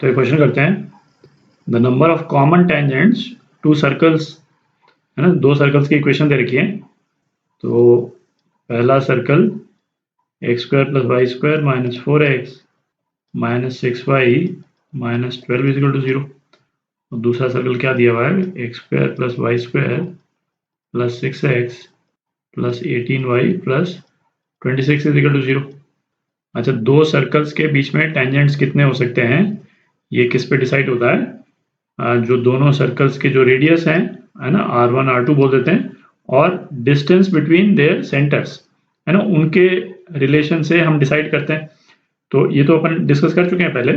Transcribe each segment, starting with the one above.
तो ये क्वेश्चन करते हैं, the number of common tangents to circles, है ना, दो सर्कल्स की इक्वेशन दे रखी है। तो पहला circle x square plus y square minus 4x minus 6y minus 12 equal to 0। और दूसरा सर्कल क्या दिया हुआ है, x square plus y square plus 6x plus 18y plus 26 equal to 0। अच्छा, दो सर्कल्स के बीच में टेंजेंट्स कितने हो सकते हैं, ये किस पे डिसाइड होता है, जो दोनों सर्कल्स के जो रेडियस हैं, है ना, r1 r2 बोल देते हैं, और डिस्टेंस बिटवीन देयर सेंटर्स, है ना, उनके रिलेशन से हम डिसाइड करते हैं। तो ये तो अपन डिस्कस कर चुके हैं पहले।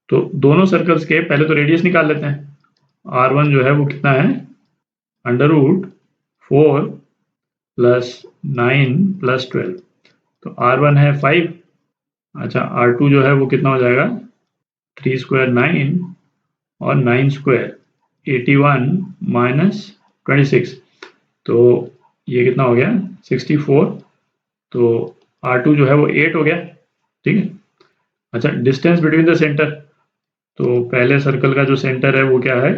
तो दोनों सर्कल्स के पहले तो रेडियस निकाल लेते हैं। r1 जो है वो कितना है, √4 प्लस 9 प्लस 12। तो r1 है 5। अच्छा, r2 जो है वो कितना हो जाएगा, 3 स्क्वायर 9 और 9 स्क्वायर 81 माइनस 26। तो ये कितना हो गया, 64। तो r2 जो है वो 8 हो गया, ठीक है। अच्छा, डिस्टेंस बिटवीन द सेंटर, तो पहले सर्कल का जो सेंटर है वो क्या है,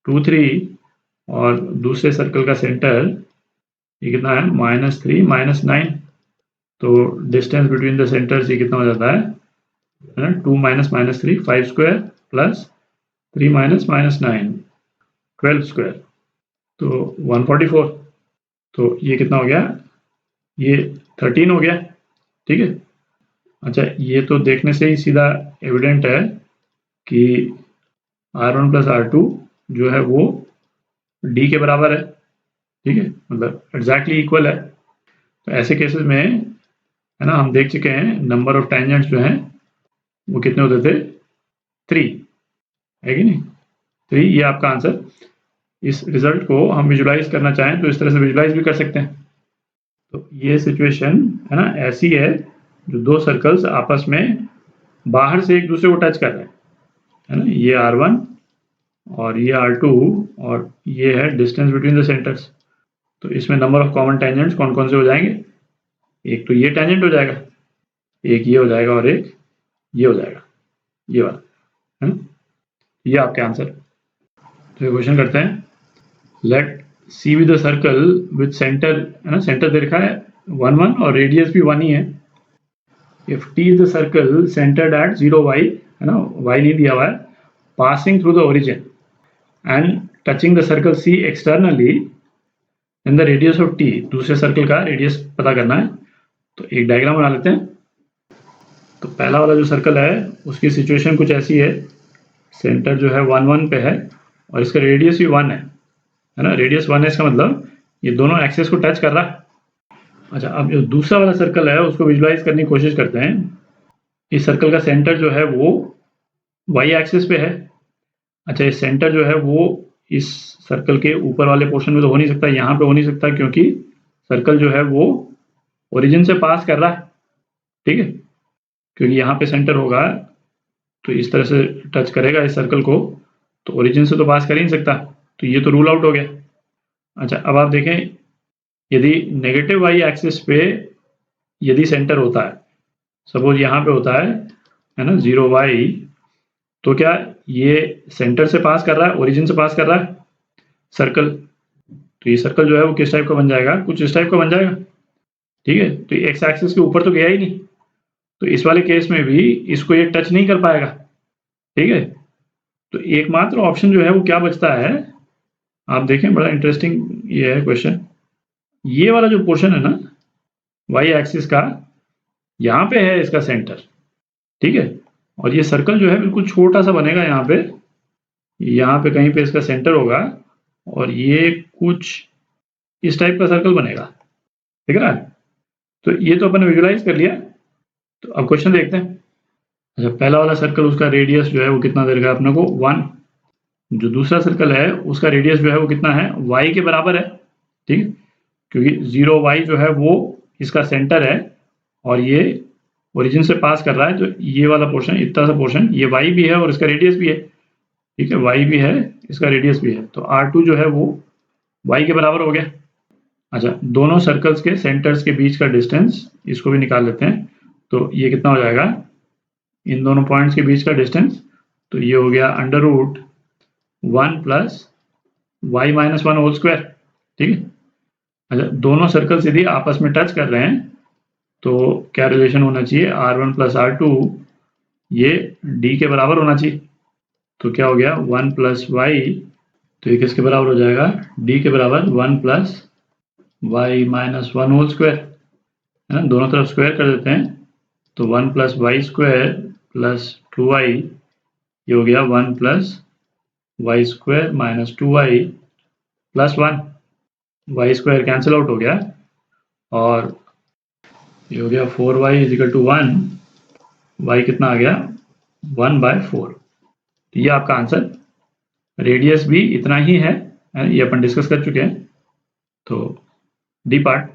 2 3, और दूसरे सर्कल का सेंटर ये कितना है, -3 -9। तो डिस्टेंस बिटवीन द सेंटर्स ये कितना हो जाता है 2 minus -3 5 square plus 3 minus -9 12 square, तो 144। तो ये कितना हो गया, ये 13 हो गया, ठीक है। अच्छा, ये तो देखने से ही सीधा एविडेंट है कि r1 प्लस r2 जो है वो d के बराबर है, ठीक है, मतलब एग्जैक्टली इक्वल है। तो ऐसे केसेस में, है ना, हम देख चुके हैं नंबर ऑफ टेंजेंट्स जो हैं वो कितने होते थे, 3 है कि नहीं, 3। ये आपका आंसर। इस रिजल्ट को हम विजुलाइज करना चाहें तो इस तरह से विजुलाइज भी कर सकते हैं। तो ये सिचुएशन, है ना, ऐसी है जो दो सर्कल्स आपस में बाहर से एक दूसरे को टच कर रहे हैं, है ना, ये r1 और ये r2, और ये है डिस्टेंस बिटवीन द सेंटर्स। तो इसमें नंबर ऑफ कॉमन टेंजेंट्स कौन कौन से हो जाएंगे, एक तो ये टेंजेंट हो जाएगा, एक ये हो जाएगा, और एक ये हो जाएगा, ये वाला, है ना। ये आपके आंसर। तो ये क्वेश्चन करते हैं, let see with the circle with centre, है ना, सेंटर दे रखा है 1 1 और रेडियस भी 1 ही है। If T is the circle centred at 0y, है ना, y नहीं दिया हुआ है, passing through the origin and touching the circle C externally, then the radius of T, दूसरे सर्कल का रेडियस पता करना है। तो एक डायग्राम बना लेते हैं। तो पहला वाला जो सर्कल है उसकी सिचुएशन कुछ ऐसी है, सेंटर जो है 1 1 पे है और इसका रेडियस भी 1 है ना, रेडियस 1 है, इसका मतलब ये दोनों एक्सेस को टच कर रहा है। अच्छा, अब जो दूसरा वाला सर्कल है उसको विजुलाइज करने की कोशिश करते हैं। इस सर्कल का सेंटर जो है वो वाई एक्सिस पे है। अच्छा, ये सेंटर जो है वो इस सर्कल के ऊपर वाले पोर्शन में तो हो नहीं सकता, यहाँ पे हो नहीं सकता, क्योंकि सर्कल जो है वो ओरिजिन से पास कर रहा है, ठीक है, क्योंकि यहाँ पे सेंटर होगा तो इस तरह से टच करेगा इस सर्कल को, तो ओरिजिन से तो पास कर ही नहीं सकता, तो ये तो रूल आउट हो गया। अच्छा, अब आप देखें, यदि नेगेटिव वाई एक्सिस पे यदि सेंटर होता है, सपोज यहाँ पे होता है ना 0y, तो क्या ये सेंटर से पास कर रहा है, ओरिजिन से पास कर रहा है सर्कल, तो ये सर्कल जो है वो किस टाइप का बन जाएगा, कुछ इस टाइप का बन जाएगा, ठीक है। तो ये एक्स एक्सिस के ऊपर तो गया ही नहीं, तो इस वाले केस में भी इसको ये टच नहीं कर पाएगा, ठीक है। तो एकमात्र ऑप्शन जो है वो क्या बचता है, आप देखें, बड़ा इंटरेस्टिंग ये है क्वेश्चन। ये वाला जो पोर्शन है ना वाई एक्सिस का, यहाँ पे है इसका सेंटर, ठीक है, और ये सर्कल जो है बिल्कुल छोटा सा बनेगा यहाँ पे कहीं पे इसका सेंटर होगा, और ये कुछ इस टाइप का सर्कल बनेगा, ठीक है। तो ये तो अपन ने विजुलाइज कर लिया। तो अब क्वेश्चन देखते हैं। अच्छा, पहला वाला सर्कल, उसका रेडियस जो है वो कितना दे रखा है अपने को, 1। जो दूसरा सर्कल है उसका रेडियस जो है वो कितना है, y के बराबर है, ठीक है, क्योंकि 0y जो है वो इसका सेंटर है और ये ओरिजिन से पास कर रहा है, तो ये वाला पोर्शन, इतना सा पोर्शन, ये y भी है और इसका रेडियस भी है, ठीक है, y भी है, इसका रेडियस भी है, तो r2 जो है वो y के बराबर हो गया। अच्छा, दोनों सर्कल्स के सेंटर्स के बीच का डिस्टेंस इसको भी निकाल लेते हैं। तो ये कितना हो जाएगा, इन दोनों पॉइंट्स के बीच का डिस्टेंस, तो ये हो गया under root 1 plus y minus 1 whole square. ठीक है। अच्छा, दोनों सर्कल्स यदि आपस में टच कर रहे हैं तो क्या रिलेशन होना चाहिए, R1 प्लस R2 ये D के बराबर होना चाहिए। तो क्या हो गया 1 प्लस वाई, तो ये किसके बराबर हो जाएगा, D के बराबर 1 plus y minus 1 whole square, है ना, दोनों तरफ स्क्वायर कर देते हैं, तो 1 plus y square plus 2y, ये हो गया 1 plus y square minus 2y plus 1, y square cancel out हो गया और ये हो गया 4y इजिकल टू 1, y कितना आ गया 1/4। तो ये आपका आंसर, रेडियस भी इतना ही है, ये अपन डिस्कस कर चुके हैं। तो डी पार्ट